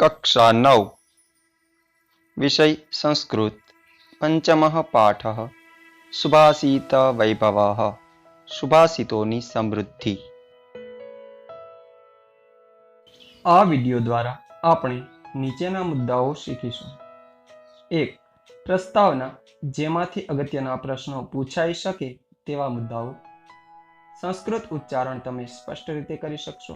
कक्षा 9 विषय संस्कृत पंचमः पाठः सुभाषित वैभवः सुभाषितोनी समृद्धि। આ વિડિયો દ્વારા આપણે નીચેના મુદ્દાઓ શીખીશું. 1. પ્રસ્તાવના, જેમાંથી અગત્યના પ્રશ્નો પૂછાઈ શકે તેવા મુદ્દાઓ. સંસ્કૃત ઉચ્ચારણ તમે સ્પષ્ટ રીતે કરી શકશો.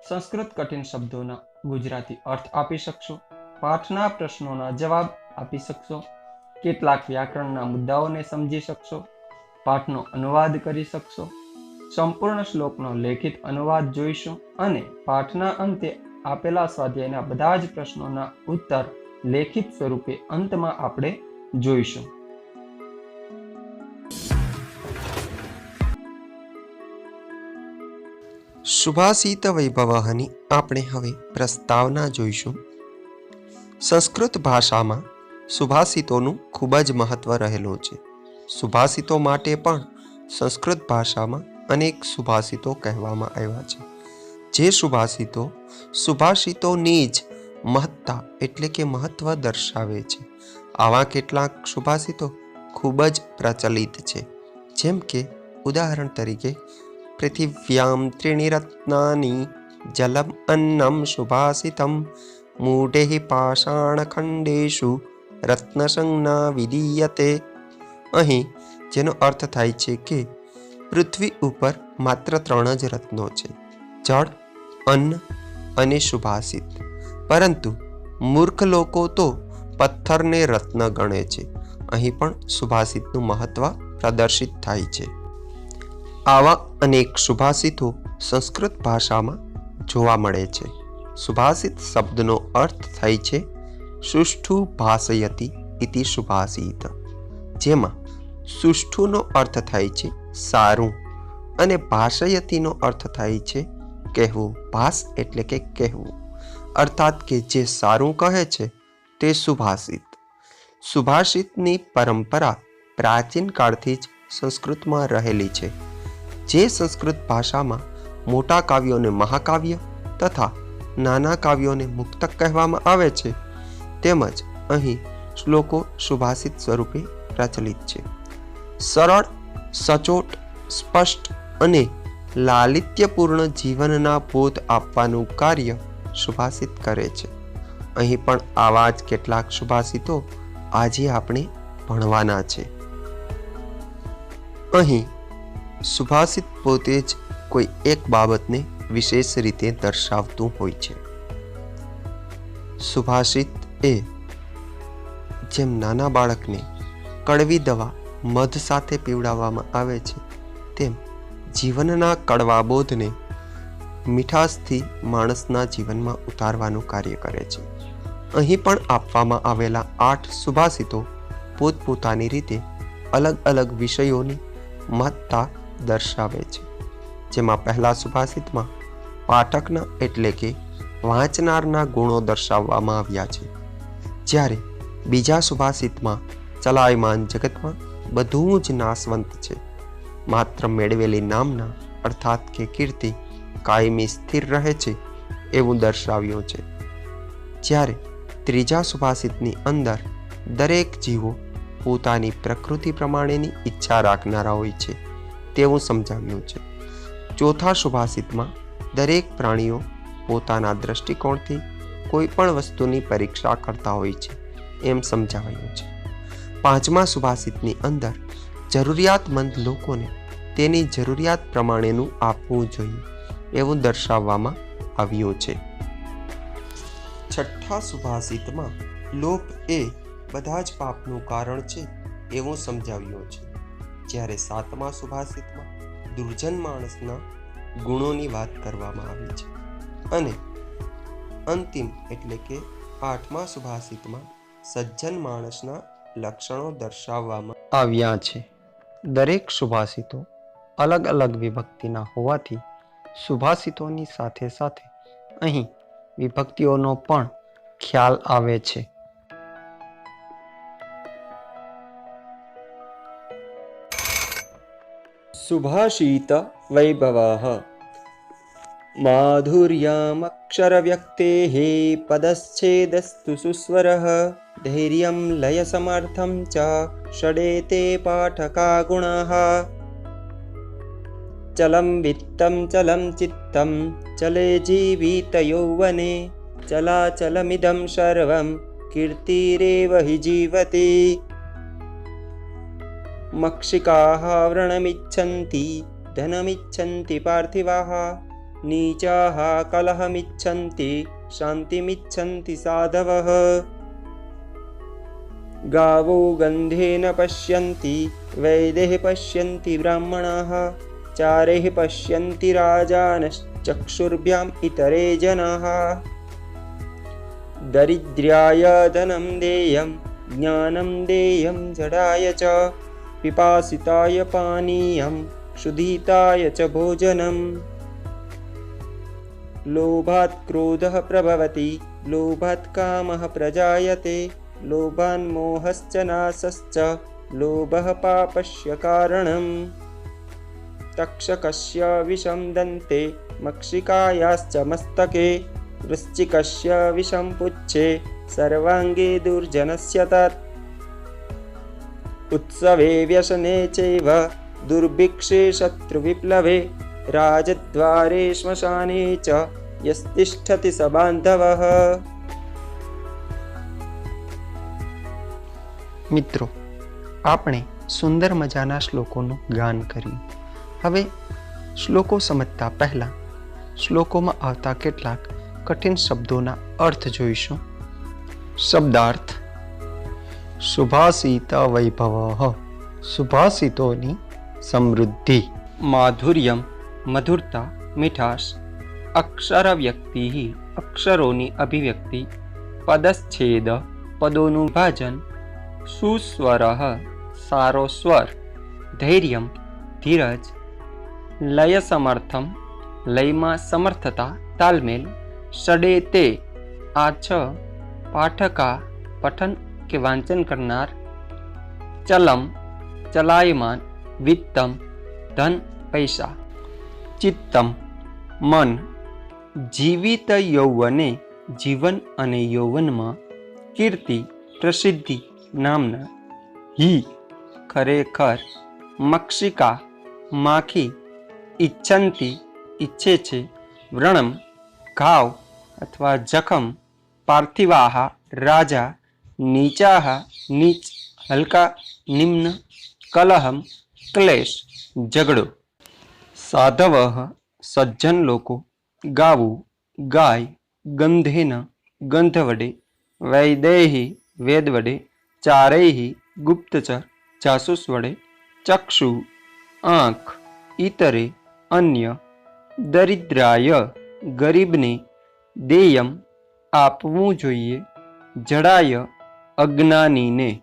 સંસ્કૃત કઠિન શબ્દોના ગુજરાતી અર્થ આપી શકશો. પાઠના પ્રશ્નોના જવાબ આપી શકશો. કેટલાક વ્યાકરણના મુદ્દાઓને સમજી શકશો. પાઠનો અનુવાદ કરી શકશો. સંપૂર્ણ શ્લોકનો લેખિત અનુવાદ જોઈશું અને પાઠના અંતે આપેલા સ્વાધ્યાયના બધા જ પ્રશ્નોના ઉત્તર લેખિત સ્વરૂપે અંતમાં આપણે જોઈશું. સુભાષિત વૈભવની આપણે હવે પ્રસ્તાવના જોઈશું. સંસ્કૃત ભાષામાં સુભાષિતોનું ખૂબ જ મહત્વ રહેલું છે. સુભાષિતો માટે પણ સંસ્કૃત ભાષામાં અનેક સુભાષિતો કહેવામાં આવ્યા છે. જે સુભાષિતોની જ મહત્તા એટલે કે મહત્વ દર્શાવે છે. આવા કેટલાક સુભાષિતો ખૂબ જ પ્રચલિત છે. જેમ કે ઉદાહરણ તરીકે પૃથિવ્યામ ત્રીણિ રત્નાની જલમ અન્નમ સુભાષિતમ મૂઢૈ પાષાણખંડેષુ રત્નસંજ્ઞા વિધીયતે. અહીં જેનો અર્થ થાય છે કે પૃથ્વી ઉપર માત્ર 3 જ રત્નો છે, જળ, અન્ન અને સુભાષિત. પરંતુ મૂર્ખ લોકો તો પથ્થરને રત્ન ગણે છે. અહીં પણ સુભાષિતનું મહત્વ પ્રદર્શિત થાય છે. આવા અનેક સુભાષિતો સંસ્કૃત ભાષામાં જોવા મળે છે. સુભાષિત શબ્દનો અર્થ થાય છે સુષ્ઠુ ભાષયતિ ઇતિ સુભાષિત, જેમાં સુષ્ઠુનો અર્થ થાય છે સારું અને ભાષયતિનો અર્થ થાય છે કહેવું. ભાષ એટલે કે કહેવું, અર્થાત કે જે સારું કહે છે તે સુભાષિત. સુભાષિતની પરંપરા પ્રાચીન કાળથી જ સંસ્કૃતમાં રહેલી છે. જે સંસ્કૃત ભાષામાં મોટા કાવ્યોને મહાકાવ્ય તથા નાના કાવ્યોને મુક્તક કહેવામાં આવે છે, તેમજ અહીં શ્લોકો સુભાષિત સ્વરૂપે પ્રચલિત છે. સરળ, સચોટ, સ્પષ્ટ અને લાલિત્યપૂર્ણ જીવનના બોધ આપવાનું કાર્ય સુભાષિત કરે છે. અહીં પણ આવા જ કેટલાક સુભાષિતો આજે આપણે ભણવાના છે. અહીં સુભાષિત પોતે જ કોઈ એક બાબતને વિશેષ રીતે દર્શાવતું હોય છે. સુભાષિત એ જેમ નાના બાળકને કડવી દવા મધ સાથે પીવડાવવામાં આવે છે, તેમ જીવનના કડવા બોધને મીઠાશથી માણસના જીવનમાં ઉતારવાનું કાર્ય કરે છે. અહીં પણ આપવામાં આવેલા 8 સુભાષિતો પોતપોતાની રીતે અલગ અલગ વિષયોની મહત્તા દર્શાવે છે. જેમાં પહેલા સુભાષિતમાં પાઠકના એટલે કે વાંચનારના ગુણો દર્શાવવામાં આવ્યા છે, જ્યારે બીજા સુભાષિતમાં ચલાયમાન જગતમાં બધું જ નાશવંત છે, માત્ર મેળવેલી નામના અર્થાત કે કીર્તિ કાયમી સ્થિર રહે છે એવું દર્શાવ્યું છે. જ્યારે ત્રીજા સુભાષિતની અંદર દરેક જીવો પોતાની પ્રકૃતિ પ્રમાણેની ઈચ્છા રાખનારા હોય છે તેવું સમજાવ્યું છે. ચોથા સુભાષિતમાં દરેક પ્રાણીઓ પોતાના દ્રષ્ટિકોણથી કોઈ પણ વસ્તુની પરીક્ષા કરતા હોય છે એમ સમજાવાયું છે. પાંચમા સુભાષિતની અંદર જરૂરિયાતમંદ લોકોને તેની જરૂરિયાત પ્રમાણેનું આપવું જોઈએ એવું દર્શાવવામાં આવ્યું છે. છઠ્ઠા સુભાષિતમાં લોભ એ બધા જ પાપનું કારણ છે એવું સમજાવ્યું છે. જ્યારે સાતમા સુભાષિતમાં દુર્જન માણસના ગુણોની વાત કરવામાં આવી છે અને અંતિમ એટલે કે 8મા સુભાષિતમાં સજ્જન માણસના લક્ષણો દર્શાવવામાં આવ્યા છે. દરેક સુભાષિતો અલગ અલગ વિભક્તિના હોવાથી સુભાષિતોની સાથે સાથે અહીં વિભક્તિઓનો પણ ખ્યાલ આવે છે. સુભાષિત વૈભવઃ. माधुर्यमक्षरव्यक्तेः पदच्छेदस्तु सुस्वरः धैर्यं लयसमर्थं च षडेते पाठका गुणाः चलं वित्तं चलं चित्तं चले जीवितयौवने चलाचलमिदं सर्वं कीर्तिरेव हि जीवति मक्षिकाः व्रणमिच्छन्ति धनमिच्छन्ति पार्थिवाः नीचाः कलहमिच्छन्ति शान्तिमिच्छन्ति साधवः गावो गन्धेन पश्यन्ति वैदेः पश्यन्ति ब्राह्मणाः चारैः पश्यन्ति राजानश्चक्षुर्भ्याम् इतरे जनाः दरिद्र्याय धनं देयं ज्ञानं देयं जडाय च पिपासिताय पानीयं क्षुधिताय च भोजनम् लोभात् क्रोधः प्रभवति लोभात् कामः प्रजायते लोभान्मोहश्च नाशश्च लोभः पापस्य कारणम् तक्षकस्य विषं दन्ते मक्षिकायाश्च मस्तके वृश्चिकस्य विषं पुच्छे सर्वाङ्गे दुर्जनस्य तत् उत्सवे व्यसने चैव दुर्भिक्षे शत्रुविप्लवे राजद्वारे श्मशाने च यस्तिष्ठति स बान्धवः। મિત્રો, આપણે સુંદર મજાના શ્લોકોનું ગાન કર્યું. હવે શ્લોકો સમજતા પહેલા શ્લોકોમાં આવતા કેટલાક કઠિન શબ્દોના અર્થ જોઈશું. શબ્દાર્થ: સુભાષિત વૈભવ, સુભાષિતોની સમૃદ્ધિ. માધુર્યમ મધુરતા, મીઠાશ. અક્ષર વ્યક્તિ, અક્ષરોની અભિવ્યક્તિ. પદચ્છેદ, પદોનું ભાજન. સુસ્વર, સારો સ્વર. ધૈર્યમ, ધીરજ. લય સમર્થમ, લયમાં સમર્થતા, તાલમેલ. ષડે તે, આ છ. પાઠકા, પઠન કે વાંચન કરનાર. ચલમ, ચલાયમાન. વિત્તમ, ધન પૈસા. ચિત્તમ, મન. જીવિત યૌવને, જીવન અને યૌવનમાં. કીર્તિ, પ્રસિદ્ધિ, નામના. હિ, ખરેખર. મક્ષિકા, માખી. ઈચ્છંતી, ઈચ્છે છે. વ્રણમ, ઘાવ અથવા જખમ. પાર્થિવાહ, રાજા. નીચાહ, નીચ, હલકા, નિમ્ન. કલહમ, ક્લેશ, ઝઘડો. સાધવ, સજ્જન લોકો. ગાવું, ગાય. ગંધેન, ગંધ વડે. વૈદેહી, વેદ વડે. ચારૈહી, ગુપ્તચર, જાસૂસ વડે. ચક્ષુ, આંખ. ઇતરે, અન્ય. દરિદ્રાય, ગરીબને. દેયમ, આપવું જોઈએ. જડાય, અજ્ઞાનીને.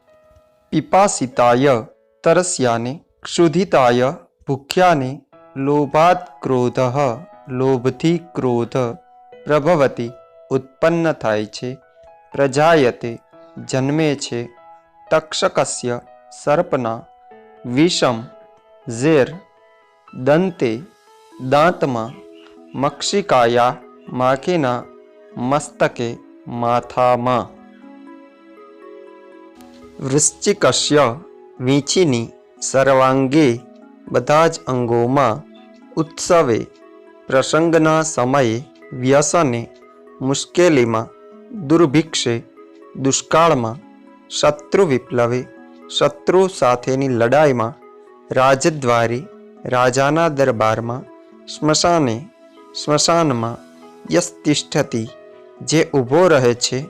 પિપાસિતાય, તરસ્યાને. ક્ષુધિતાય, ભૂખ્યાને. લોભાત ક્રોધ, લોભથી ક્રોધ. પ્રભવતી, ઉત્પન્ન થાય છે. પ્રજાયતે, જન્મે છે. તક્ષકસ્ય, સર્પના. વિષમ, ઝેર. દંતે, દાંતમાં. મક્ષિકાયા, માખીના. મસ્તકે, માથામાં. વૃશ્ચિકસ્ય, વીંછીની. સર્વાંગે, બધા જ અંગોમાં. ઉત્સવે, પ્રસંગના સમયે. વ્યસને, મુશ્કેલીમાં. દુર્ભિક્ષે, દુષ્કાળમાં. શત્રુ વિપ્લવે, શત્રુ સાથેની લડાઈમાં. રાજદ્વારી, રાજાના દરબારમાં. સ્મશાને, સ્મશાનમાં. યસ્તિષ્ઠતિ, જે ઊભો રહે છે.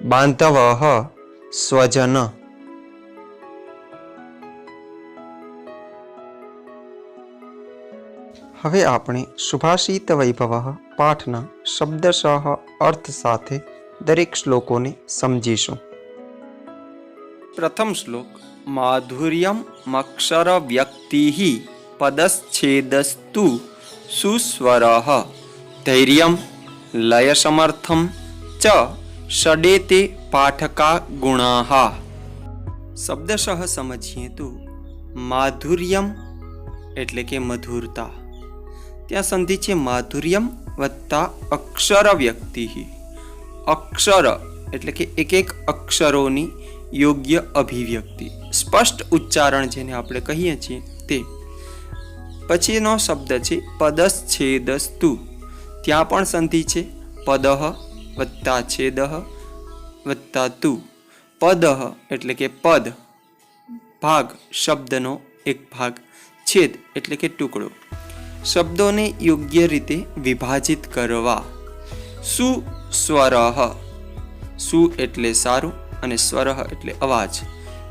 બાંધવઃ, સ્વજન. હવે આપણે સુભાષિત વૈભવ પાઠના શબ્દશઃ અર્થ સાથે દરેક શ્લોકોને સમજીશું. પ્રથમ શ્લોક. માધુર્યમ અક્ષર વ્યક્તિ પદચ્છેદસ્તુ સુસ્વર ધૈર્યમ લય સમર્થમ ચ ષડેતે પાઠકા ગુણા. શબ્દશઃ સમજીએ તો માધુર્યમ એટલે કે મધુરતા, ત્યાં સંધિ છે માધુર્યમ વત્તા અક્ષર વ્યક્તિ. અક્ષર એટલે કે એક એક અક્ષરોની યોગ્ય અભિવ્યક્તિ, સ્પષ્ટ ઉચ્ચારણ જેને આપણે કહીએ છીએ તે. પછીનો શબ્દ છે પદશ્છેદસ્તુ. ત્યાં પણ સંધિ છે પદઃ વત્તા છેદઃ વત્તા તુ. પદઃ એટલે કે પદ, ભાગ, શબ્દનો એક ભાગ. છેદ એટલે કે ટુકડો. શબ્દોને યોગ્ય રીતે વિભાજિત કરવા. સુસ્વરઃ. સુ એટલે સારું અને સ્વરઃ એટલે અવાજ.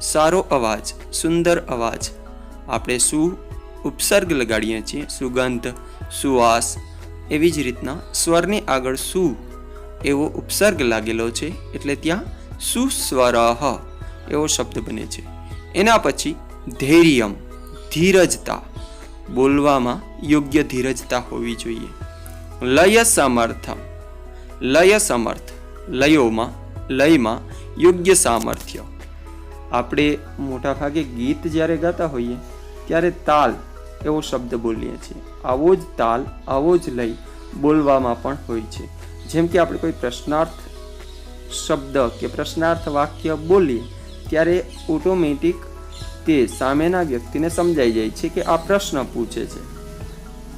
સારો અવાજ, સુંદર અવાજ. આપણે સુ ઉપસર્ગ લગાડીએ છીએ, સુગંધ, સુવાસ. એવી જ રીતના સ્વરની આગળ સુ એવો ઉપસર્ગ લાગેલો છે એટલે ત્યાં સુસ્વરઃ એવો શબ્દ બને છે. એના પછી ધૈર્યમ, ધીરજતા. બોલવામાં યોગ્ય ધીરજતા હોવી જોઈએ. લય સમર્થમ. લય સમર્થ, લયમાં યોગ્ય સામર્થ્ય. આપણે મોટા ભાગે ગીત જ્યારે ગાતા હોઈએ ત્યારે તાલ એવો શબ્દ બોલીએ છીએ. આવો જ તાલ, આવો જ લય બોલવામાં પણ હોય છે. જેમ કે આપણે કોઈ પ્રશ્નાર્થ શબ્દ કે પ્રશ્નાર્થ વાક્ય બોલીએ ત્યારે ઓટોમેટિક તે સામેના વ્યક્તિને સમજાઈ જાય છે કે આ પ્રશ્ન પૂછે છે.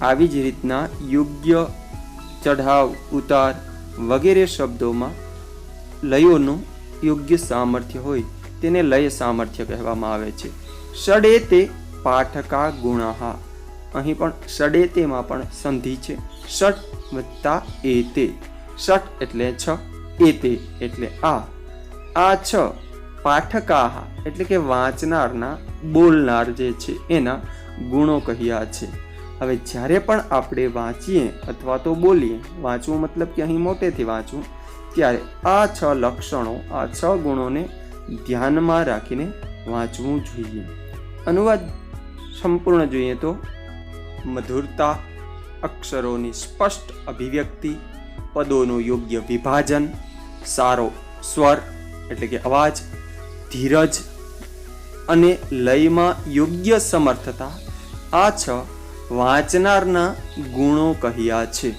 આવી જ રીતના યોગ્ય ચઢાવ, ઉતાર વગેરે શબ્દોમાં લયોનું યોગ્ય સામર્થ્ય હોય તેને લય સામર્થ્ય કહેવામાં આવે છે. ષડે તે પાઠકા ગુણઃ. અહીં પણ ષડે તેમાં પણ સંધિ છે. ષટ વત્તા એતે. ષટ એટલે 6, એતે એટલે આ 6 પાઠકાહ એટલે કે વાંચનારના, બોલનાર જે છે એના ગુણો કહ્યા છે. હવે જ્યારે પણ આપણે વાંચીએ અથવા તો બોલીએ, વાંચવું મતલબ કે અહીં મોટેથી વાંચવું, ત્યારે આ 6 લક્ષણો, આ 6 ગુણોને ધ્યાનમાં રાખીને વાંચવું જોઈએ. અનુવાદ સંપૂર્ણ જોઈએ તો મધુરતા, અક્ષરોની સ્પષ્ટ અભિવ્યક્તિ, પદોનું યોગ્ય વિભાજન, સારો સ્વર એટલે કે અવાજ, ધીરજ અને લયમાં યોગ્ય સમર્થતા. આ 6 વાંચનારના ગુણો કહ્યા છે.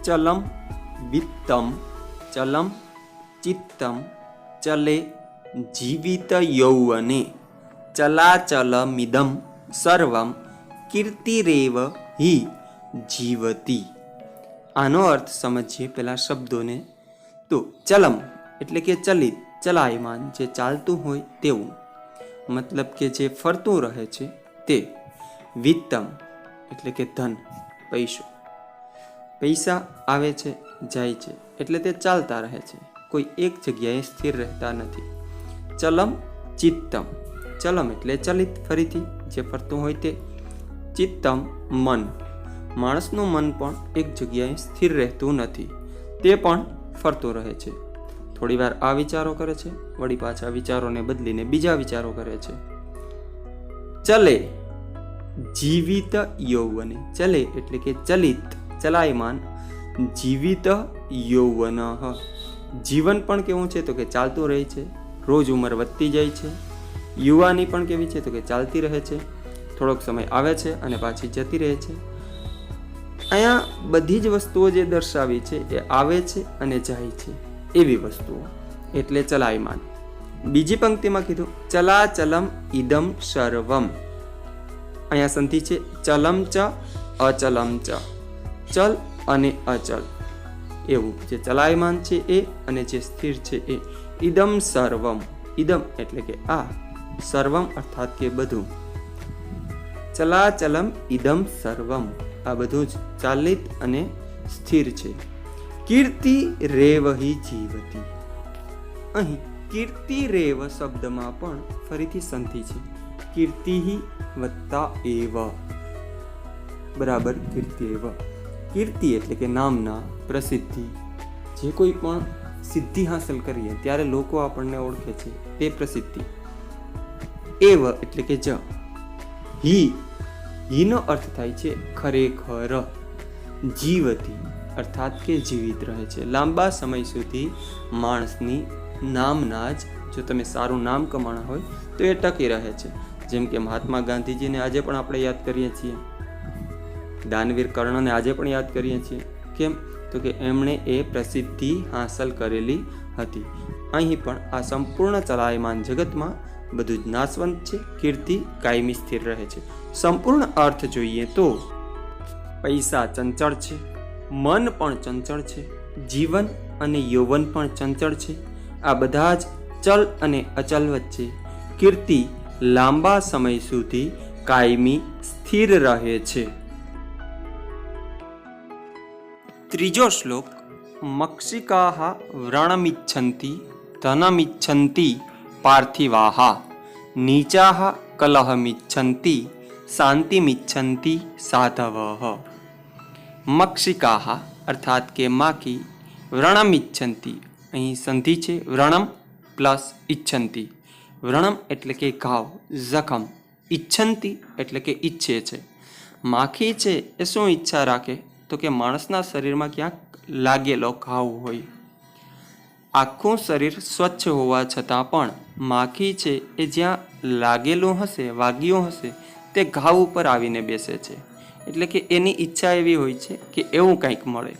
ચલમ વિત્તમ, ચલમ ચિત્તમ, ચલે જીવિત યૌવને, ચલાચલમિદમ સર્વમ કીર્તિરેવ હિ જીવતી. આનો અર્થ સમજીએ પેલા શબ્દોને. તો ચલમ એટલે કે ચલિત, ચલાયમાન, જે ચાલતું હોય તેવું, મતલબ કે જે ફરતું રહે છે તે. વિત્તમ એટલે કે ધન, પૈસો. પૈસા આવે છે, જાય છે એટલે તે ચાલતા રહે છે, કોઈ એક જગ્યાએ સ્થિર રહેતા નથી. ચલમ ચિત્તમ. ચલમ એટલે ચલિત, ફરીથી જે ફરતું હોય તે. ચિત્તમ મન. માણસનું મન પણ એક જગ્યાએ સ્થિર રહેતું નથી, તે પણ ફરતું રહે છે. થોડી વાર આ વિચારો કરે છે, વળી પાછા વિચારોને બદલીને બીજા વિચારો કરે છે. ચલે જીવિત યૌવને. ચલે એટલે કે ચલિત, ચલાયમાન. જીવિત યૌવન. જીવન પણ કેવું છે તો કે ચાલતું રહે છે, રોજ ઉંમર વધતી જાય છે. યુવાની પણ કેવી છે તો કે ચાલતી રહે છે, થોડોક સમય આવે છે અને પાછી જતી રહે છે. અહીંયા બધી જ વસ્તુઓ જે દર્શાવી છે એ આવે છે અને જાય છે એવી વસ્તુઓ, એટલે ચલાયમાન. બીજી પંક્તિમાં કીધું ચલાચલમ ઇદમ સર્વમ. અહીંયા સંધિ છે ચલમ ચ અચલમ ચ. ચલ અને અચલ એવું, જે ચલાયમાન છે એ અને જે સ્થિર છે એ. ઇદમ સર્વમ. ઇદમ એટલે કે આ, સર્વમ અર્થાત કે બધું. ચલાચલમ ઇદમ સર્વમ. આ બધું જ ચાલિત અને સ્થિર છે. કીર્તિ રેવ હિ જીવતી. અહીં કીર્તિ રેવ શબ્દમાં પણ ફરીથી સંધિ છે. કીર્તિ વત્તા એવ બરાબર કીર્તિ એવ. કીર્તિ એટલે કે નામના, પ્રસિદ્ધિ. જે કોઈ પણ સિદ્ધિ હાંસલ કરીએ ત્યારે લોકો આપણને ઓળખે છે, તે પ્રસિદ્ધિ. એવ એટલે કે જ. હીનો અર્થ થાય છે ખરેખર. જીવતી અર્થાત કે જીવિત રહે છે. લાંબા સમય સુધી માણસની નામના જ, જો તમે સારું નામ કમાણા હોય તો એ ટકી રહે છે. જેમ કે મહાત્મા ગાંધીજીને આજે પણ આપણે યાદ કરીએ છીએ, દાનવીર કર્ણને આજે પણ યાદ કરીએ છીએ. કેમ? તો કે એમણે એ પ્રસિદ્ધિ હાંસલ કરેલી હતી. અહીં પણ આ સંપૂર્ણ ચલાયમાન જગતમાં બધું જ નાશવંત છે, કીર્તિ કાયમી સ્થિર રહે છે. સંપૂર્ણ અર્થ જોઈએ તો પૈસા ચંચળ છે, મન પણ ચંચળ છે, જીવન અને યૌવન પણ ચંચળ છે. આ બધા જ ચલ અને અચલ વચ્ચે કીર્તિ લાંબા સમય સુધી કાયમી સ્થિર રહે છે. ત્રીજો શ્લોક, મક્ષિકાઃ વ્રણમિચ્છન્તિ ધનમિચ્છન્તિ પાર્થિવાઃ નીચાઃ કલહમિચ્છન્તિ શાંતિમિચ્છન્તિ સાધવઃ. મક્ષિકાઃ અર્થાત કે માખી, વ્રણમિચ્છન્તિ અહીં સંધિ છે, વ્રણમ પ્લસ ઇચ્છન્તિ. વ્રણમ એટલે કે ઘાવ, જખમ. ઇચ્છન્તિ એટલે કે ઈચ્છે છે. માખી છે એ શું ઈચ્છા રાખે? તો કે માણસના શરીરમાં ક્યાંક લાગેલો ઘાવ હોય. આખું શરીર સ્વચ્છ હોવા છતાં પણ માખી છે એ જ્યાં લાગેલું હશે, વાગ્યું હશે, તે ઘાવ ઉપર આવીને બેસે છે. એટલે કે એની ઈચ્છા એવી હોય છે કે એવું કંઈક મળે.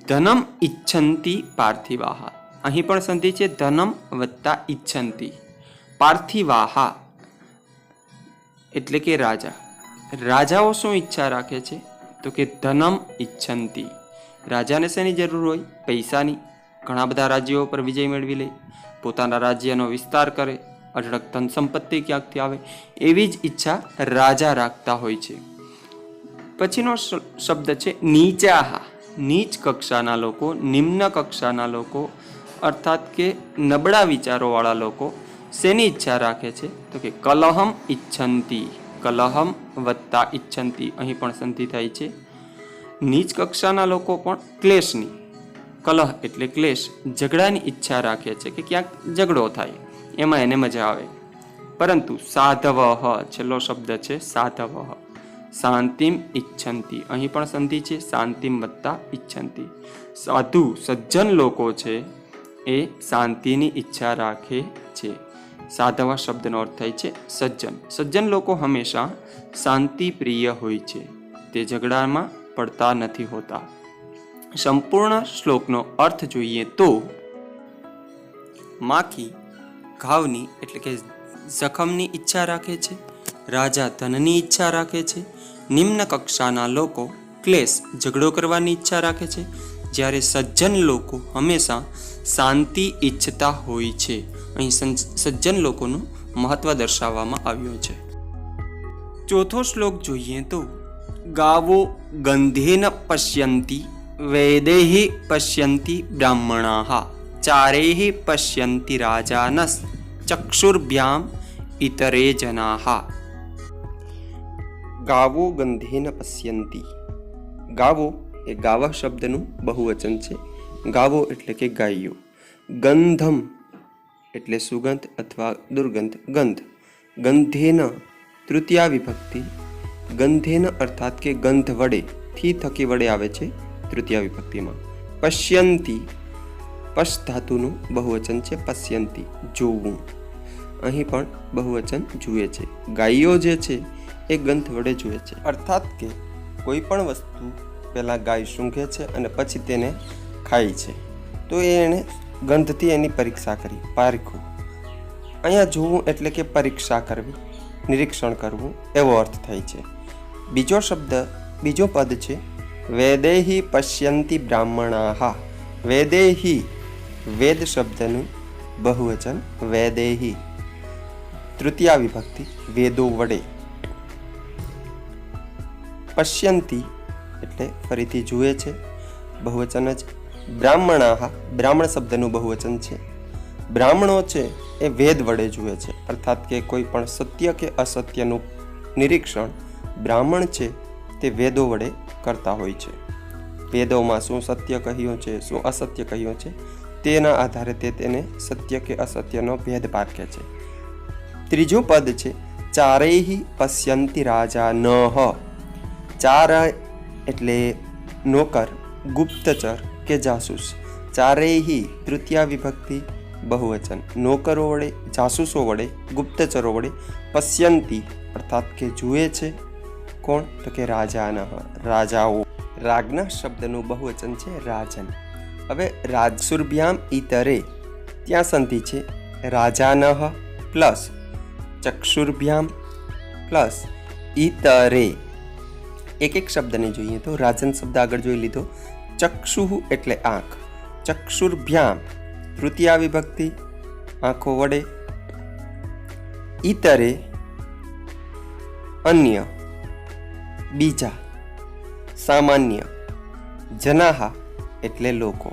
ધનમ ઇચ્છન્તિ પાર્થિવાહ. અહીં પણ સંધિ છે, ધનમ વત્તા ઇચ્છન્તિ. પાર્થિવાહ એટલે કે રાજા. રાજાઓ શું ઈચ્છા રાખે છે? તો કે ધનમ ઇચ્છન્તિ. રાજાને શેની જરૂર હોય? પૈસાની. ઘણા બધા રાજ્યો પર વિજય મેળવી લે, પોતાના રાજ્યનો વિસ્તાર કરે, અઢળક ધન સંપત્તિ ક્યાંકથી આવે, એવી જ ઈચ્છા રાજા રાખતા હોય છે. પછીનો શબ્દ છે નીચાહા. નીચ કક્ષાના લોકો, નિમ્ન કક્ષાના લોકો અર્થાત કે નબળા વિચારોવાળા લોકો શેની ઈચ્છા રાખે છે? તો કે કલહમ ઇચ્છન્તિ. કલહમ વત્તા ઇચ્છન્તિ. અહીં પણ સંધિ થાય છે. નીચ કક્ષાના લોકો પણ ક્લેશની, કલહ એટલે ક્લેશ, ઝઘડાની ઈચ્છા રાખે છે કે ક્યાંક ઝઘડો થાય, એમાં એને મજા આવે. પરંતુ સાધવઃ, છેલ્લો શબ્દ છે સાધવઃ, શાંતિમ ઇચ્છન્તિ. અહીં પણ સંધિ છે, શાંતિમ વત્તા ઇચ્છન્તિ. સાધુ સજ્જન લોકો છે એ શાંતિની ઈચ્છા રાખે છે. સાધવ શબ્દનો અર્થ થાય છે સજ્જન. સજ્જન લોકો હંમેશા શાંતિ પ્રિય હોય છે, તે ઝઘડામાં પડતા નથી હોતા. સંપૂર્ણ શ્લોકનો અર્થ જોઈએ તો માખી ઘાવની એટલે કે જખમની ઈચ્છા રાખે છે, રાજા ધનની ઈચ્છા રાખે છે, નિમ્ન કક્ષાના લોકો ક્લેશ ઝઘડો કરવાની ઈચ્છા રાખે છે, જ્યારે સજ્જન લોકો હંમેશા શાંતિ ઈચ્છતા હોય છે. અહીં સજ્જન લોકોનું મહત્વ દર્શાવવામાં આવ્યું છે. ચોથો શ્લોક જોઈએ તો ગાવો ગંધેન પશ્યંતિ વેદેઃ પશ્યંતિ બ્રાહ્મણાઃ ચારૈઃ પશ્યંતિ રાજાનસ ચક્ષુર્ભ્યામ ઇતરે જનાઃ. ગાવો ગંધેન પશ્યંતિ. ગાવો એ ગાવા શબ્દનું બહુવચન છે. ગાવો એટલે કે ગાયો. ગંધમ એટલે સુગંધ અથવા દુર્ગંધ, ગંધ. ગંધેન તૃતીયા વિભક્તિ. ગંધેન અર્થાત કે ગંધ વડે, થી થકી વડે આવે છે તૃતીયા વિભક્તિમાં. પશ્યંતિ, પશ ધાતુનું બહુવચન છે પશ્યંતિ, જોવું. અહીં પણ બહુવચન જુએ છે. ગાયો જે છે એ ગંધ વડે જુએ છે. અર્થાત કે કોઈ પણ વસ્તુ પહેલાં ગાય સૂંઘે છે અને પછી તેને ખાય છે, તો એણે ગંધથી એની પરીક્ષા કરી, પારખું. અહીંયા જોવું એટલે કે પરીક્ષા કરવી, નિરીક્ષણ કરવું એવો અર્થ થાય છે. બીજો પદ છે વેદેઃ પશ્યંતિ બ્રાહ્મણાઃ. વેદેઃ, વેદ શબ્દનું બહુવચન વેદેઃ, તૃતીયા વિભક્તિ વેદો વડે. પશ્યંતિ એટલે ફરીથી જુએ છે, બહુવચન જ. બ્રાહ્મણાઃ, બ્રાહ્મણ શબ્દનું બહુવચન છે. બ્રાહ્મણો છે એ વેદ વડે જુએ છે, અર્થાત કે કોઈ પણ સત્ય કે અસત્યનું નિરીક્ષણ બ્રાહ્મણ છે તે વેદો વડે કરતા હોય છે. વેદોમાં શું સત્ય કહ્યું છે, શું અસત્ય કહ્યું છે, તેના આધારે તે તેને સત્ય કે અસત્યનો ભેદ પારખે છે. ત્રીજું પદ છે ચારૈઃ પશ્યંતિ રાજાનઃ. ચાર એટલે નોકર, ગુપ્તચર કે જાસૂસ. ચારૈઃ તૃતીયા વિભક્તિ બહુવચન. નોકરો વડે, જાસૂસો વડે, ગુપ્તચરો વડે પશ્યંતી અર્થાત કે જુએ છે. કોણ? તો કે રાજાનઃ, રાજાઓ. રાજ્ઞ શબ્દનું બહુવચન છે રાજન. હવે રાજસુરભ્યામ ઈતરે, ત્યાં સંધિ છે રાજાનઃ પ્લસ ચક્ષુર્ભ્યામ પ્લસ ઈતરે. એક એક શબ્દને જોઈએ તો રાજન શબ્દ આગળ જોઈ લીધો. ચક્ષુઃ એટલે આંખ, ચક્ષુર્ભ્યામ તૃતીયા વિભક્તિ આંખો વડે, ઈતરે અન્ય બીજા, સામાન્ય, જનાહા એટલે લોકો.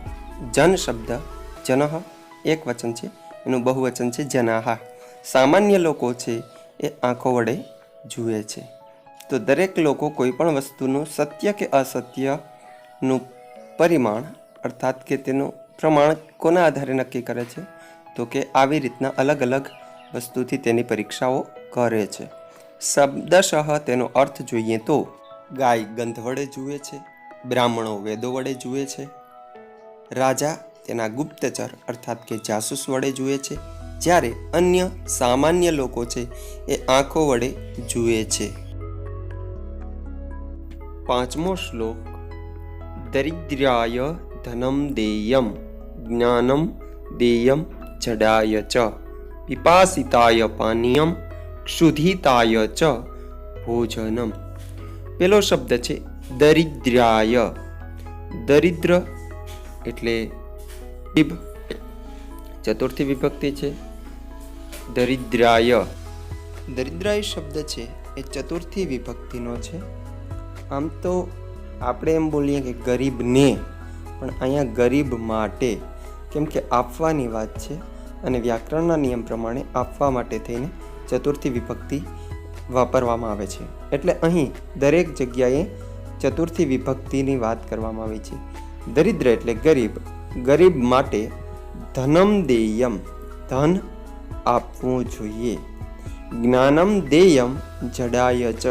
જન શબ્દ જનઃ એક વચન છે, એનું બહુવચન છે જનાહા. સામાન્ય લોકો છે એ આંખો વડે જુએ છે. તો દરેક લોકો કોઈ પણ વસ્તુનું સત્ય કે અસત્યનું પરિમાણ અર્થાત કે તેનું પ્રમાણ કોના આધારે નક્કી કરે છે? તો કે આવી રીતના અલગ અલગ વસ્તુથી તેની પરીક્ષાઓ કરે છે. શબ્દશઃ તેનો અર્થ જોઈએ તો ગાય ગંધ વડે જુએ છે, બ્રાહ્મણો વેદો વડે જુએ છે, રાજા તેના ગુપ્તચર અર્થાત કે જાસૂસ વડે જુએ છે, જ્યારે અન્ય સામાન્ય લોકો છે એ આંખો વડે જુએ છે. પાંચમો શ્લોક. દરિદ્ર્યાય ધનમ દેયમ જ્ઞાનમ દેયમ જડાય ચ પિપાસિતાય પાનીયમ ક્ષુધિતાય ચ ભોજનમ. પેલો શબ્દ છે દરિદ્ર્યાય. દરિદ્ર એટલે ગરીબ, ચતુર્થી વિભક્તિ છે. દરિદ્રાય, દરિદ્રાય શબ્દ છે એ ચતુર્થી વિભક્તિનો છે. આમ તો આપણે એમ બોલીએ કે ગરીબને, પણ અહીંયા ગરીબ માટે, કેમ કે આપવાની વાત છે અને વ્યાકરણના નિયમ પ્રમાણે આપવા માટે થઈને ચતુર્થી વિભક્તિ વાપરવામાં આવે છે. એટલે અહીં દરેક જગ્યાએ ચતુર્થી વિભક્તિની વાત કરવામાં આવી છે. દરિદ્ર એટલે ગરીબ, ગરીબ માટે ધનમ દેયમ ધન આપવું જોઈએ. જ્ઞાનમ દેયમ જડાય ચ,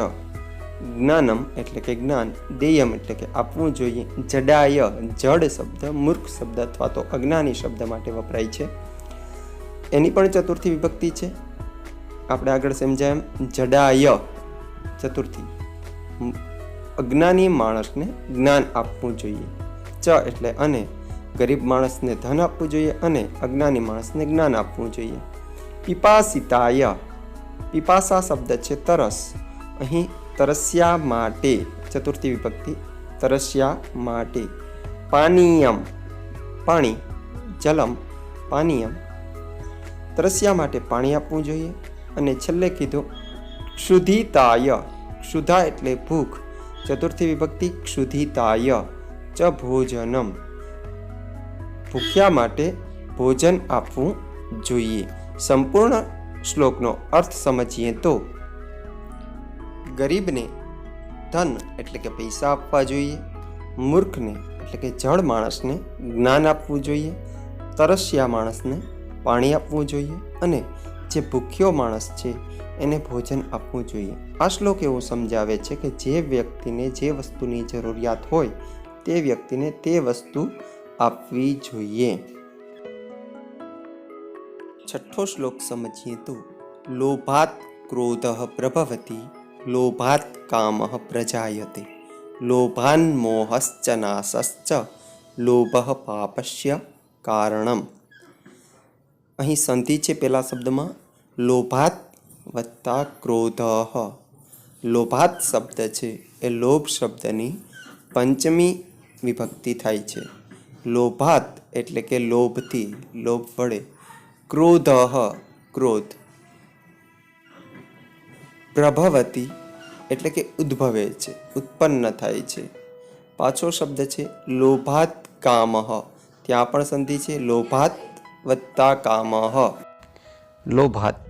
જ્ઞાનમ એટલે કે જ્ઞાન, દેયમ એટલે કે આપવું જોઈએ, જડાય જડ શબ્દ મૂર્ખ શબ્દ અથવા તો અજ્ઞાની શબ્દ માટે વપરાય છે. એની પણ ચતુર્થી વિભક્તિ છે. આપણે આગળ સમજાય એમ જડાય ચતુર્થી. અજ્ઞાની માણસને જ્ઞાન આપવું જોઈએ. ચ એટલે અને, ગરીબ માણસને ધન આપવું જોઈએ અને અજ્ઞાની માણસને જ્ઞાન આપવું જોઈએ. પિપાસિતાય, પિપાસા શબ્દ છે તરસ. અહીં તરસ્યા માટે, ચતુર્થી વિભક્તિ તરસ્યા માટે. પાનીયમ પાણી, જલમ પાનીયમ તરસ્યા માટે પાણી આપવું જોઈએ. અને છેલ્લે કીધું ક્ષુધિતાય, ક્ષુધા એટલે ભૂખ, ચતુર્થી વિભક્તિ ક્ષુધિતાય ચ ભોજનમ, ભૂખ્યા માટે ભોજન આપવું જોઈએ. સંપૂર્ણ શ્લોકનો અર્થ સમજીએ તો ગરીબને ધન એટલે કે પૈસા આપવા જોઈએ, મૂર્ખને એટલે કે જડ માણસને જ્ઞાન આપવું જોઈએ, તરસ્યા માણસને પાણી આપવું જોઈએ અને જે ભૂખ્યો માણસ છે એને ભોજન આપવું જોઈએ. આ શ્લોક એવું સમજાવે છે કે જે વ્યક્તિને જે વસ્તુની જરૂરિયાત હોય તે વ્યક્તિને તે વસ્તુ આપવી જોઈએ. છઠ્ઠો શ્લોક સમજીએ તો લોભાત ક્રોધઃ પ્રભવતી લોભાત કામઃ પ્રજાયતે લોભાન મોહશ્ચ નાશશ્ચ લોભઃ પાપસ્ય કારણમ. અહીં સંધિ છે પહેલા શબ્દમાં લોભાત વત્તા ક્રોધઃ. લોભાત શબ્દ છે એ લોભ શબ્દની પંચમી વિભક્તિ થાય છે. લોભાત એટલે કે લોભથી, લોભ વડે. ક્રોધઃ ક્રોધ. પ્રભવતી એટલે કે ઉદ્ભવે છે, ઉત્પન્ન થાય છે. પાછો શબ્દ છે લોભાત કામઃ, ત્યાં પણ સંધિ છે લોભાત વત્તા કામઃ. લોભાત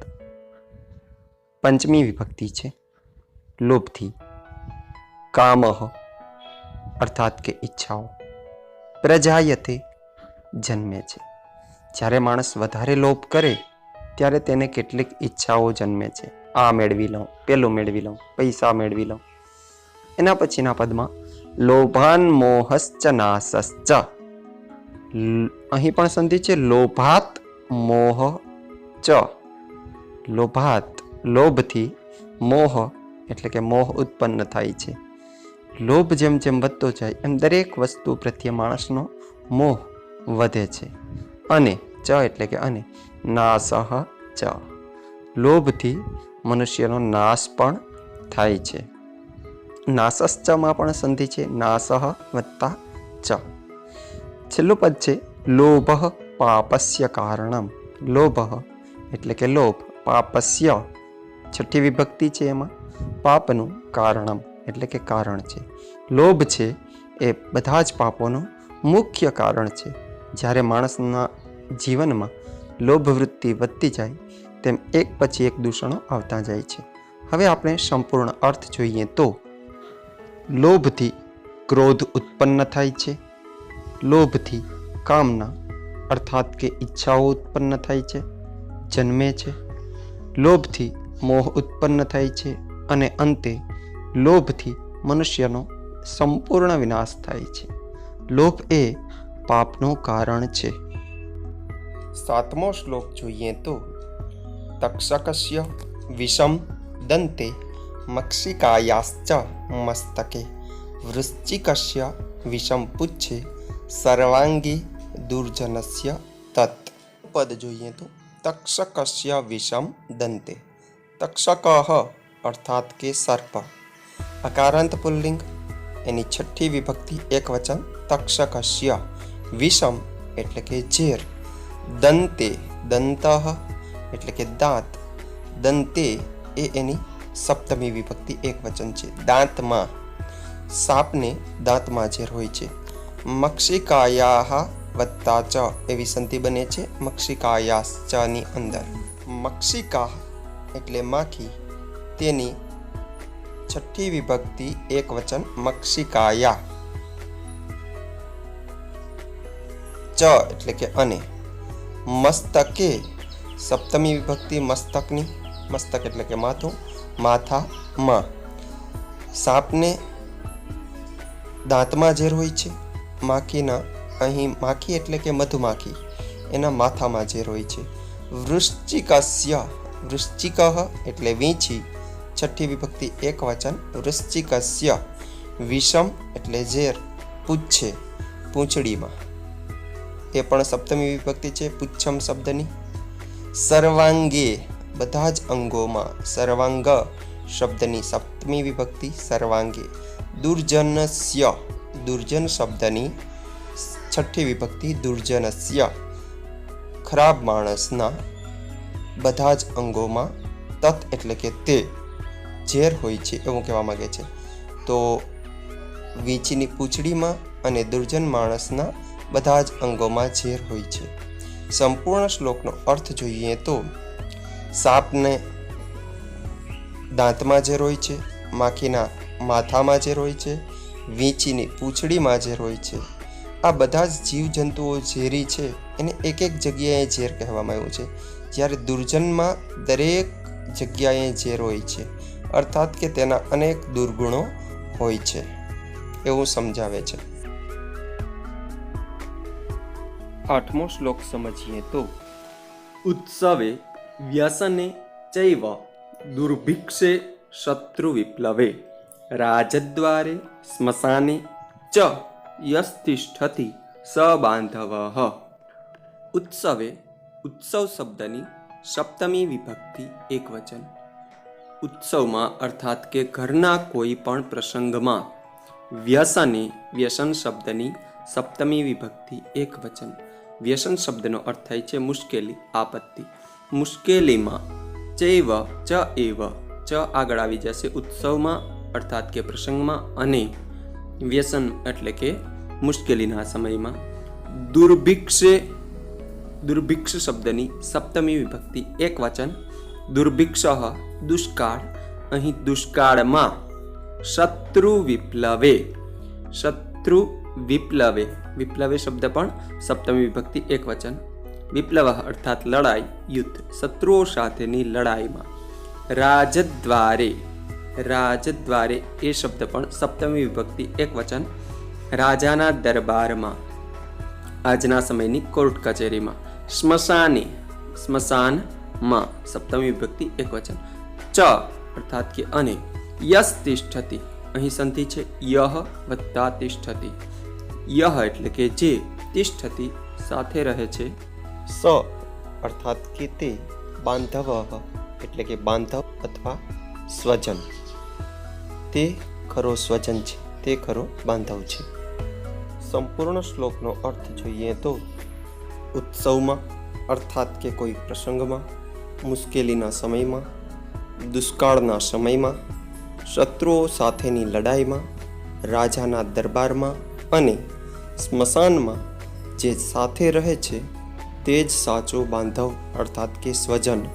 પંચમી વિભક્તિ છે, લોભથી. કામઃ અર્થાત કે ઈચ્છાઓ. પ્રજાયતે જન્મે છે. જ્યારે માણસ વધારે લોભ કરે ત્યારે તેને કેટલીક ઈચ્છાઓ જન્મે છે. આ મેળવી લઉં, પેલું મેળવી લઉં, પૈસા મેળવી લઉં. એના પછીના પદમાં લોભાન મોહશ્ચ નાશશ્ચ, અહીં પણ સંધિ છે લોભાત મોહ ચ લોભાત લોભથી મોહ એટલે કે મોહ ઉત્પન્ન થાય છે. લોભ જેમ જેમ વધતો જાય એમ દરેક વસ્તુ પ્રત્યે માણસનો મોહ વધે છે. અને ચ એટલે કે અને નાસહ ચ લોભથી મનુષ્યનો નાશ પણ થાય છે. નાસશ્ચમાં પણ સંધિ છે, નાસહ વત્તા ચ. છેલ્લું પદ છે લોભ પાપસ્ય કારણમ. લોભ એટલે કે લોભ, પાપસ્ય છઠ્ઠી વિભક્તિ છે એમાં, પાપનું કારણમ એટલે કે કારણ છે. લોભ છે એ બધા જ પાપોનું મુખ્ય કારણ છે. જ્યારે માણસના જીવનમાં લોભ વૃત્તિ વધતી જાય તેમ એક પછી એક દૂષણો આવતા જાય છે. હવે આપણે સંપૂર્ણ અર્થ જોઈએ તો લોભથી ક્રોધ ઉત્પન્ન થાય છે. લોભથી કામના અર્થાત કે ઈચ્છાઓ ઉત્પન્ન થાય છે, જન્મે છે. લોભથી મોહ ઉત્પન્ન થાય છે અને અંતે લોભથી મનુષ્યનો સંપૂર્ણ વિનાશ થાય છે. લોભ એ પાપનું કારણ છે. 7મો શ્લોક જોઈએ તો તક્ષકસ્ય વિષમ દંતે મક્ષિકાયાશ્ચ મસ્તકે વૃશ્ચિકસ્ય વિષમ પુચ્છે સર્વાંગી દુર્જનસ્ય તત. પદ જોઈએ તો તક્ષકસ્ય વિષમ દંતે. તક્ષક અર્થાત કે સર્પ, અકારાંત પુલ્લિંગ, એની છઠ્ઠી વિભક્તિ એકવચન તક્ષકસ્ય. વિષમ એટલે કે ઝેર. દંતે દંત એટલે કે દાંત. દંતે એ એની સપ્તમી વિભક્તિ એકવચન છે, દાંતમાં. સાપને દાંતમાં ઝેર હોય છે. મક્ષિકાયા વત્તા ચ એવી સંધિ બને છે મક્ષિકાયાશ્ચ ની અંદર. મક્ષિકા એટલે માખી, તેની છઠ્ઠી વિભક્તિ એકવચન મક્ષિકાયા. ચ એટલે કે અને. મસ્તકે સપ્તમી વિભક્તિ મસ્તકની. મસ્તક એટલે કે માથું, માથામાં. સાપને દાંતમાં ઝેર હોય છે. માખીના અહીં માખી એટલે કે મધુમાખી, એના માથામાં ઝેર હોય છે. વૃશ્ચિકસ્ય વૃશ્ચિક એટલે વીંછી, છઠ્ઠી વિભક્તિ એકવચન વૃશ્ચિકસ્ય. વિષમ એટલે ઝેર, પુચ્છે પૂંછડીમાં, એ પણ સપ્તમી વિભક્તિ છે પુચ્છમ શબ્દની. સર્વાંગે બધા જ અંગોમાં, સર્વાંગ શબ્દની સપ્તમી વિભક્તિ સર્વાંગે. દુર્જનસ્ય દુર્જન શબ્દની છઠ્ઠી વિભક્તિ દુર્જનસ્ય. ખરાબ માણસના બધા જ અંગોમાં, તત એટલે કે તે ઝેર હોય છે એવું કહેવા માંગે છે. તો વીંછીની પૂંછડીમાં અને દુર્જન માણસના બધા જ અંગોમાં ઝેર હોય છે. સંપૂર્ણ શ્લોકનો અર્થ જોઈએ તો સાપને દાંતમાં ઝેર હોય છે, માખીના માથામાં ઝેર હોય છે, વીંછીની પૂંછડીમાં ઝેર હોય છે. આ બધા જ જીવજંતુઓ ઝેરી છે, એને એક એક જગ્યાએ ઝેર કહેવામાં આવ્યું છે. જ્યારે દુર્જનમાં દરેક જગ્યાએ ઝેર હોય છે, અર્થાત કે તેના અનેક દુર્ગુણો હોય છે એવું સમજાવે છે. 8મો શ્લોક સમજીએ તો ઉત્સવે વ્યસને ચૈવ દુર્ભિક્ષે શત્રુ વિપ્લવે રાજદ્વારે સ્મશાને ચ યસ્તિષ્ઠતિ સ બાંધવઃ. ઉત્સવે ઉત્સવ શબ્દની સપ્તમી વિભક્તિ એકવચન. ઉત્સવમાં અર્થાત કે ઘરના કોઈ પણ પ્રસંગમાં. વ્યસને વ્યસન શબ્દની સપ્તમી વિભક્તિ એકવચન. વ્યસન શબ્દનો અર્થ થાય છે મુશ્કેલી, આપત્તિ. મુશ્કેલીમાં ચૈવ ચ એવ ચ આગળ આવી જશે ઉત્સવમાં અર્થાત કે પ્રસંગમાં, અને વ્યસન એટલે કે મુશ્કેલીના સમયમાં. દુર્ભિક્ષે દુર્ભિક્ષ શબ્દની સપ્તમી વિભક્તિ એકવચન. દુર્ભિક્ષ દુષ્કાળ. અહીં દુષ્કાળમાં. શત્રુ વિપ્લવે શત્રુ વિપ્લવે વિપ્લવે શબ્દ પણ સપ્તમી વિભક્તિ એકવચન. વિપ્લવ અર્થાત લડાઈ, યુદ્ધ, શત્રુઓ સાથેની લડાઈમાં. રાજદ્વારે રાજદ્વારે એ શબ્દ પણ સપ્તમી વિભક્તિ એકવચન. રાજાના દરબારમાં, આજના સમયની કોર્ટ કચેરીમાં. સ્મશાને સ્મશાનમાં સપ્તમી વિભક્તિ એકવચન. ચ અર્થાત કે અને. યસ તિષ્ઠતિ અહીં સંધિ છે યહ વત્તા તિષ્ઠતિ. યહ એટલે કે જે, તિષ્ઠતિ સાથે રહે છે. સ અર્થાત કે તે, બાંધવ એટલે કે બાંધવ અથવા સ્વજન. તે ખરો સ્વજન છે, તે ખરો બાંધવ છે. સંપૂર્ણ શ્લોકનો અર્થ જોઈએ તો ઉત્સવમાં અર્થાત કે કોઈ પ્રસંગમાં, મુશ્કેલીના સમયમાં, દુષ્કાળના સમયમાં, શત્રુઓ સાથેની લડાઈમાં, રાજાના દરબારમાં અને સ્મશાનમાં જે સાથે રહે છે તે જ સાચો બાંધવ અર્થાત કે સ્વજન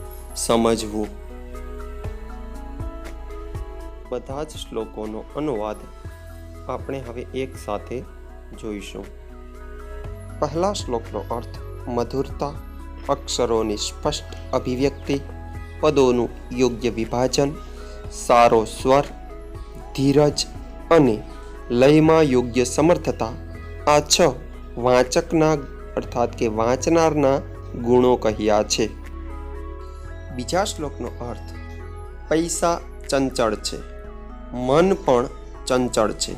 સમજવું. બધા જ શ્લોકોનો અનુવાદ આપણે હવે એક સાથે જોઈશું. પહેલા શ્લોકનો અર્થ મધુરતા, અક્ષરોની સ્પષ્ટ અભિવ્યક્તિ, પદોનું યોગ્ય વિભાજન, સારો સ્વર, ધીરજ અને લયમાં યોગ્ય સમર્થતા આ 6 વાચકના અર્થાત કે વાંચનારના ગુણો કહ્યા છે. બીજા શ્લોકનો અર્થ પૈસા ચંચળ છે, મન પણ ચંચળ છે,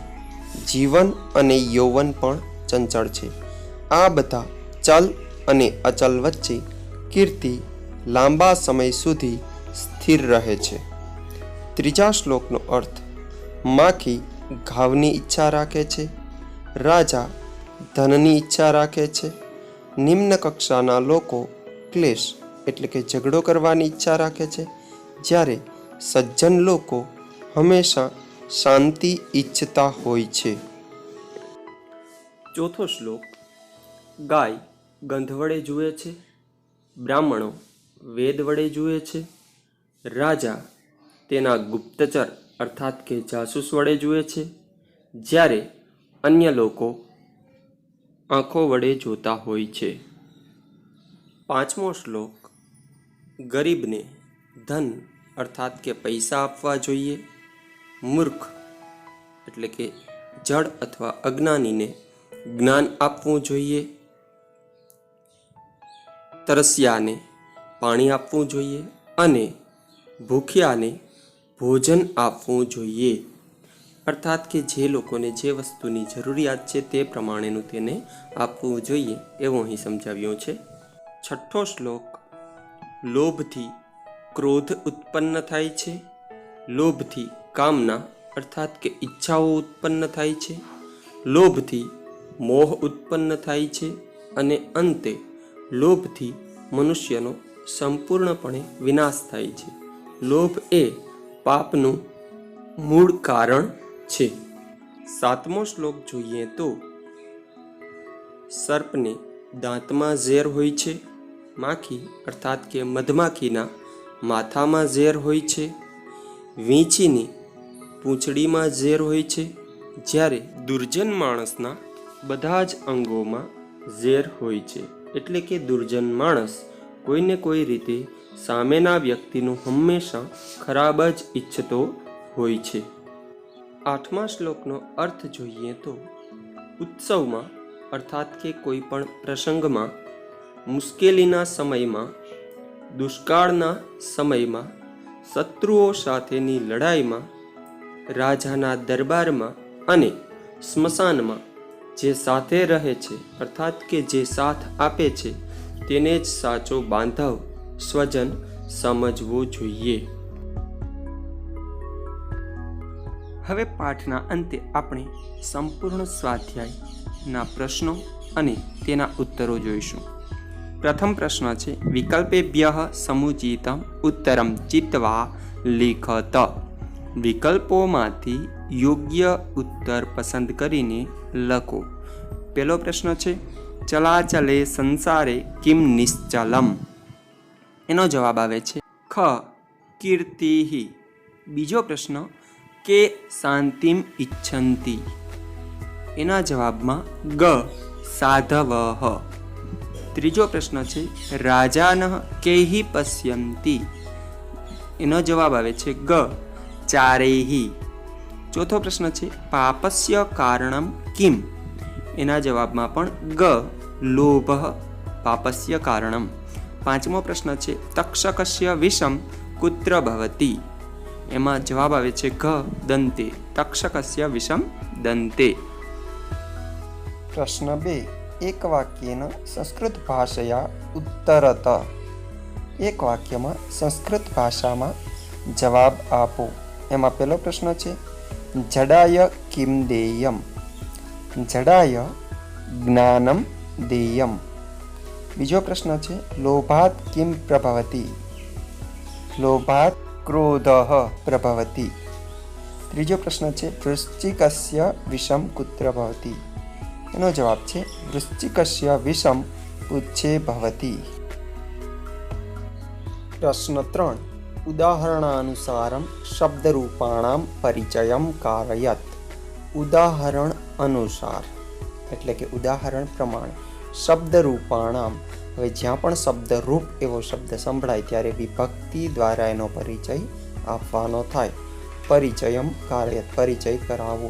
જીવન અને યૌવન પણ ચંચળ છે. આ બધા ચલ અને અચલ વચ્ચે કીર્તિ લાંબા સમય સુધી સ્થિર રહે છે. ત્રીજા શ્લોકનો અર્થ માખી ઘાવની ઈચ્છા રાખે છે, રાજા ધનની ઈચ્છા રાખે છે, નિમ્ન કક્ષાના લોકો ક્લેશ એટલે કે ઝઘડો કરવાની ઈચ્છા રાખે છે, જ્યારે સજ્જન લોકો હંમેશા શાંતિ ઈચ્છતા હોય છે. ચોથો શ્લોક ગાય ગંધ વડે જુએ છે, બ્રાહ્મણો વેદ વડે જુએ છે, રાજા તેના ગુપ્તચર અર્થાત કે જાસૂસ વડે જુએ છે, જ્યારે અન્ય લોકો આંખો વડે જોતા હોય છે. પાંચમો શ્લોક ગરીબને ધન અર્થાત કે પૈસા આપવા જોઈએ, મૂર્ખ એટલે કે જડ અથવા અજ્ઞાનીને જ્ઞાન આપવું જોઈએ, તરસ્યાને પાણી આપવું જોઈએ અને ભૂખ્યાને ભોજન આપવું જોઈએ. અર્થાત કે જે લોકોને જે વસ્તુની જરૂરિયાત છે તે પ્રમાણેનું તેને આપવું જોઈએ એવું અહીં સમજાવ્યું છે. છઠ્ઠો શ્લોક લોભથી ક્રોધ ઉત્પન્ન થાય છે, લોભથી કામના અર્થાત કે ઈચ્છાઓ ઉત્પન્ન થાય છે, લોભથી મોહ ઉત્પન્ન થાય છે અને અંતે લોભથી મનુષ્યનો સંપૂર્ણપણે વિનાશ થાય છે. લોભ એ પાપનું મૂળ કારણ છે. સાતમો શ્લોક જોઈએ તો સર્પને દાંતમાં ઝેર હોય છે, માખી અર્થાત કે મધમાખીના માથામાં ઝેર હોય છે, વીંછીની પૂંછડીમાં ઝેર હોય છે, જ્યારે દુર્જન માણસના બધા જ અંગોમાં ઝેર હોય છે. એટલે કે દુર્જન માણસ કોઈને કોઈ રીતે સામેના વ્યક્તિનું હંમેશા ખરાબ જ ઈચ્છતો હોય છે. આઠમા શ્લોકનો અર્થ જોઈએ તો ઉત્સવમાં અર્થાત કે કોઈ પણ પ્રસંગમાં, મુશ્કેલીના સમયમાં, દુષ્કાળના સમયમાં, શત્રુઓ સાથેની લડાઈમાં, રાજાના દરબારમાં અને સ્મશાનમાં જે સાથે રહે છે અર્થાત કે જે સાથ આપે છે તેને જ સાચો બાંધવ સ્વજન સમજવો જોઈએ. હવે પાઠના અંતે આપણે સંપૂર્ણ સ્વાધ્યાયના પ્રશ્નો અને તેના ઉત્તરો જોઈશું. પ્રથમ પ્રશ્ન છે વિકલ્પેભ્યઃ સમુચિતમ ઉત્તરમ ચિત્વા લિખત. વિકલ્પોમાંથી યોગ્ય ઉત્તર પસંદ કરીને લખો. પહેલો પ્રશ્ન છે ચલાચલે સંસારે કિમ નિશ્ચલમ. એનો જવાબ આવે છે ખ કીર્તિ. બીજો પ્રશ્ન કે શાંતિમ ઈચ્છન્તિ. એના જવાબમાં ગ સાધવઃ. ત્રીજો પ્રશ્ન છે રાજાનઃ કૈહિ પશ્યન્તિ. એનો જવાબ આવે છે ગ ચારૈહિ. ચોથો પ્રશ્ન છે પાપસ્ય કારણમ કિમ. એના જવાબમાં પણ ગ લોભઃ પાપસ્ય કારણમ. પાંચમો પ્રશ્ન છે તક્ષકસ્ય વિષમ કુત્ર ભવતિ. એમાં જવાબ આવે છે ઘ દંતે. તક્ષકસ્ય વિષમ દંતે. પ્રશ્ન 2. એક વાક્યેન સંસ્કૃત ભાષયા ઉત્તરત. એક વાક્યમાં સંસ્કૃત ભાષામાં જવાબ આપો. એમાં પહેલો પ્રશ્ન છે જડાય કિમ દેયમ. જડાય જ્ઞાનમ દેયમ. બીજો પ્રશ્ન છે લોભાત કિમ પ્રભવતિ. લોભાત ક્રોધઃ પ્રભવતિ. ત્રીજો પ્રશ્ન છે વૃશ્ચિકસ્ય વિષમ કુત્ર ભવતિ. એનો જવાબ છે વૃશ્ચિકસ્ય વિષમ પુચ્છે ભવતિ. પ્રશ્ન 3. ઉદાહરણાનુસારમ શબ્દરૂપાણામ પરિચયમ કારયત. ઉદાહરણ અનુસાર એટલે કે ઉદાહરણ પ્રમાણે શબ્દરૂપાણામ. હવે જ્યાં પણ શબ્દરૂપ એવો શબ્દ સંભળાય ત્યારે વિભક્તિ દ્વારા એનો પરિચય આપવાનો થાય. પરિચયમ કારયત, પરિચય કરાવો.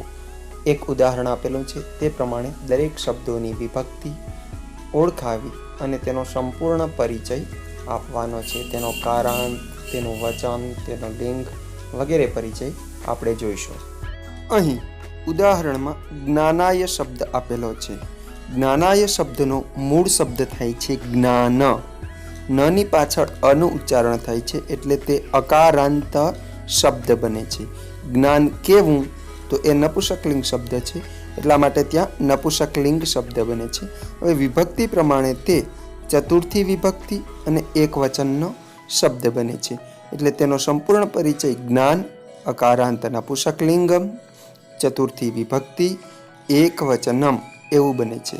એક ઉદાહરણ આપેલું છે તે પ્રમાણે દરેક શબ્દોની વિભક્તિ ઓળખાવી અને તેનો સંપૂર્ણ પરિચય આપવાનો છે. તેનો કારણ, તેનું વચન, તેનો લિંગ વગેરે પરિચય આપણે જોઈશું. અહીં ઉદાહરણમાં જ્ઞાનાય શબ્દ આપેલો છે. જ્ઞાનાય શબ્દનો મૂળ શબ્દ થાય છે જ્ઞાન. નની પાછળ અનું ઉચ્ચારણ થાય છે એટલે તે અકારાંત શબ્દ બને છે. જ્ઞાન કેવું તો એ નપુંસકલિંગ શબ્દ છે એટલા માટે ત્યાં નપુંસકલિંગ શબ્દ બને છે. હવે વિભક્તિ પ્રમાણે તે ચતુર્થી વિભક્તિ અને એક વચનનો શબ્દ બને છે એટલે તેનો સંપૂર્ણ પરિચય જ્ઞાન, અકારાંત નપુંસકલિંગમ, ચતુર્થી વિભક્તિ, એક વચનમ એવું બને છે.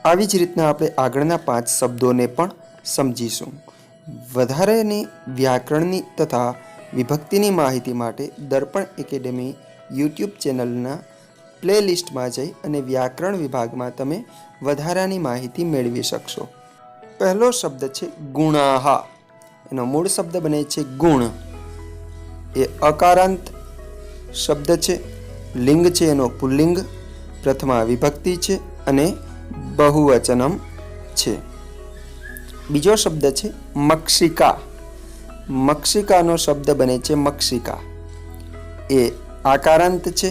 આવી જ રીતના આપણે આગળના 5 શબ્દોને પણ સમજીશું. વધારેની વ્યાકરણની તથા વિભક્તિની માહિતી માટે દર્પણ એકેડેમી યુટ્યુબ ચેનલના પ્લેલિસ્ટમાં જઈ અને વ્યાકરણ વિભાગમાં તમે વધારાની માહિતી મેળવી શકશો. પહેલો શબ્દ છે ગુણાહા. એનો મૂળ શબ્દ બને છે ગુણ. એ અકારાંત શબ્દ છે. લિંગ છે એનો પુલ્લિંગ, પ્રથમા વિભક્તિ છે અને બહુવચનમ છે. બીજો શબ્દ છે મક્ષિકા. મક્ષિકાનો શબ્દ બને છે મક્ષિકા. એ આકારાંત છે,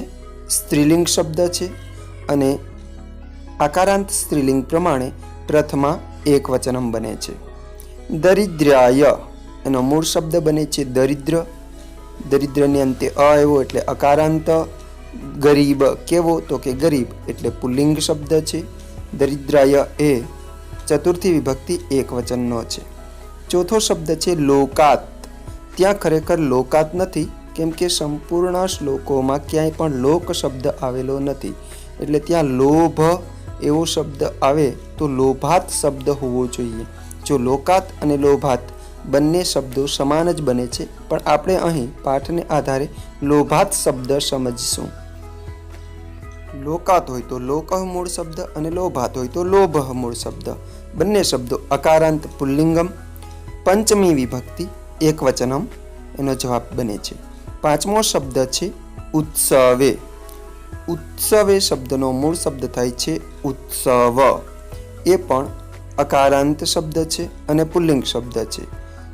સ્ત્રીલિંગ શબ્દ છે અને આકારાંત સ્ત્રીલિંગ પ્રમાણે પ્રથમા એક વચનમ બને છે. દરિદ્ર્યાય. એનો મૂળ શબ્દ બને છે દરિદ્ર. દરિદ્રની અંતે અ આવ્યો એટલે અકારાંત. ગરીબ કેવો તો કે ગરીબ એટલે પુલ્લિંગ શબ્દ છે. દરિદ્રાય એ ચતુર્થી વિભક્તિ એક વચનનો છે. ચોથો શબ્દ છે લોકાત. ત્યાં ખરેખર લોકાત નથી કેમ કે સંપૂર્ણ શ્લોકોમાં ક્યાંય પણ લોક શબ્દ આવેલો નથી એટલે ત્યાં લોભ એવો શબ્દ આવે તો લોભાત શબ્દ હોવો જોઈએ. જો લોકાત અને લોભાત બંને શબ્દો સમાન જ બને છે પણ આપણે અહીં પાઠને આધારે લોભાત શબ્દ સમજીશું. લોકાત હોય તો લોકહ મૂળ શબ્દ અને લોભાત હોય તો લોભ મૂળ શબ્દ. બંને શબ્દો અકારાંત પુલ્લિંગમ. પંચમી વિભક્તિ એક વચનમ એનો જવાબ બને છે. પાંચમો શબ્દ છે ઉત્સવે. ઉત્સવે શબ્દનો મૂળ શબ્દ થાય છે ઉત્સવ. એ પણ અકારાંત શબ્દ છે અને પુલ્લિંગ શબ્દ છે.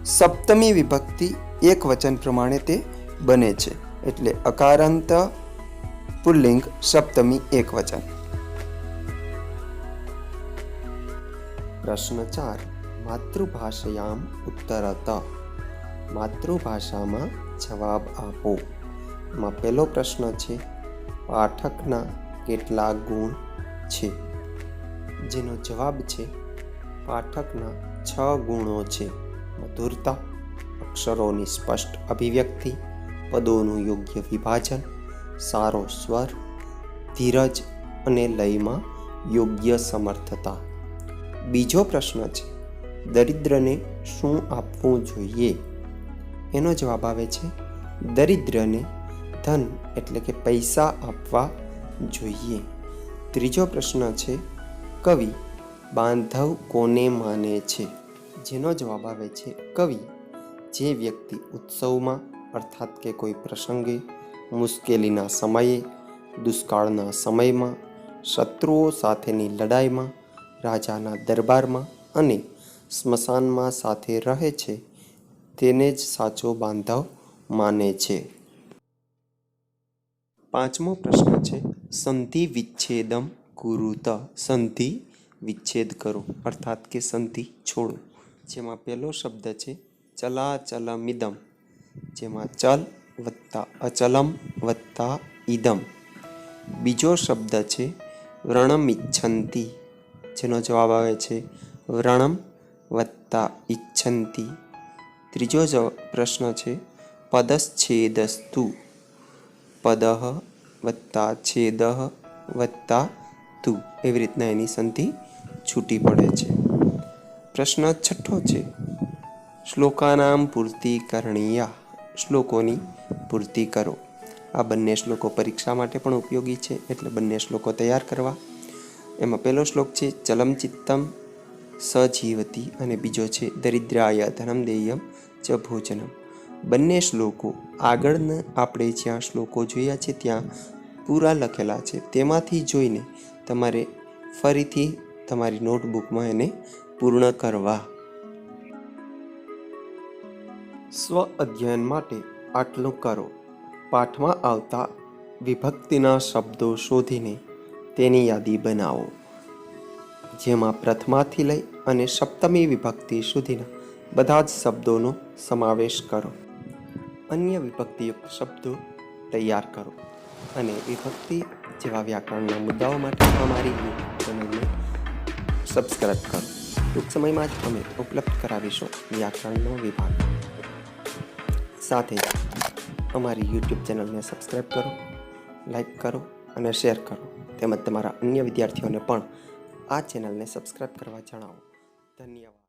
સપ્તમી વિભક્તિ એક વચન પ્રમાણે તે બને છે એટલે અકારાંત પુલ્લિંગ સપ્તમી એક વચન. પ્રશ્ન 4. માતૃભાષાયામ ઉત્તરત. માતૃભાષામાં જવાબ આપો. એમાં પહેલો પ્રશ્ન છે પાઠકના કેટલા ગુણ છે. જેનો જવાબ છે પાઠકના 6 ગુણો છે. મધુરતા, અક્ષરોની સ્પષ્ટ અભિવ્યક્તિ, પદોનું યોગ્ય વિભાજન, સારો સ્વર, ધીરજ અને લયમાં યોગ્ય સમર્થતા. બીજો પ્રશ્ન છે દરિદ્રને શું આપવું જોઈએ. એનો જવાબ આવે છે દરિદ્રને ધન એટલે કે પૈસા આપવા જોઈએ. ત્રીજો પ્રશ્ન છે કવિ બાંધવ કોને માને છે. જેનો જવાબ આવે છે કવિ જે વ્યક્તિ ઉત્સવમાં અર્થાત કે કોઈ પ્રસંગે, મુશ્કેલીના સમયે, દુષ્કાળના સમયમાં, શત્રુઓ સાથેની લડાઈમાં, રાજાના દરબારમાં અને સ્મશાનમાં સાથે રહે છે તેને જ સાચો બાંધવ માને છે. 5મો પ્રશ્ન છે સંધિ વિચ્છેદમ કુરુત. સંધિ વિચ્છેદ કરો અર્થાત કે સંધિ છોડો. જેમાં પહેલો શબ્દ છે ચલાચલમિદમ, જેમાં ચલ વત્તા અચલમ વત્તા ઇદમ. બીજો શબ્દ છે વ્રણમિચ્છન્તિ, જેનો જવાબ આવે છે વ્રણમ વત્તા ઇચ્છન્તિ. ત્રીજો પ્રશ્ન છે પદચ્છેદસ્તુ, પદઃ વત્તા છેદઃ વત્તા તુ. એવી રીતના એની સંધિ છૂટી પડે છે. પ્રશ્ન 6 છે શ્લોકાનામ પૂર્તિ કરણીયા. શ્લોકોની પૂર્તિ કરો. આ બંને શ્લોકો પરીક્ષા માટે પણ ઉપયોગી છે, એટલે બંને શ્લોકો તૈયાર કરવા. એમાં પહેલો શ્લોક છે ચલમ ચિત્તમ સજીવતી અને બીજો છે દરિદ્રાય ધનમ દેયમ ચ ભોજનમ. બંને શ્લોકો આગળના આપણે જ્યાં શ્લોકો જોયા છે ત્યાં પૂરા લખેલા છે. તેમાંથી જોઈને તમારે ફરીથી તમારી નોટબુકમાં એને પૂર્ણ કરવા. સ્વ અધ્યયન માટે આટલું કરો. પાઠમાં આવતા વિભક્તિના શબ્દો શોધીને તેની યાદી બનાવો, જેમાં પ્રથમાથી લઈ અને સપ્તમી વિભક્તિ સુધીના બધા જ શબ્દોનો સમાવેશ કરો. અન્ય વિભક્તિયુક્ત શબ્દો તૈયાર કરો અને વિભક્તિ જેવા વ્યાકરણના મુદ્દાઓ માટે અમારી યુટ્યુબ ચેનલને સબસ્ક્રાઈબ કરો. ટૂંક સમયમાં જ અમે ઉપલબ્ધ કરાવીશું વ્યાકરણનો વિભાગ. સાથે જ અમારી યુટ્યુબ ચેનલને સબસ્ક્રાઈબ કરો, લાઈક કરો અને શેર કરો. તેમજ તમારા અન્ય વિદ્યાર્થીઓને પણ આ ચેનલને સબસ્ક્રાઈબ કરવા જણાવો. ધન્યવાદ.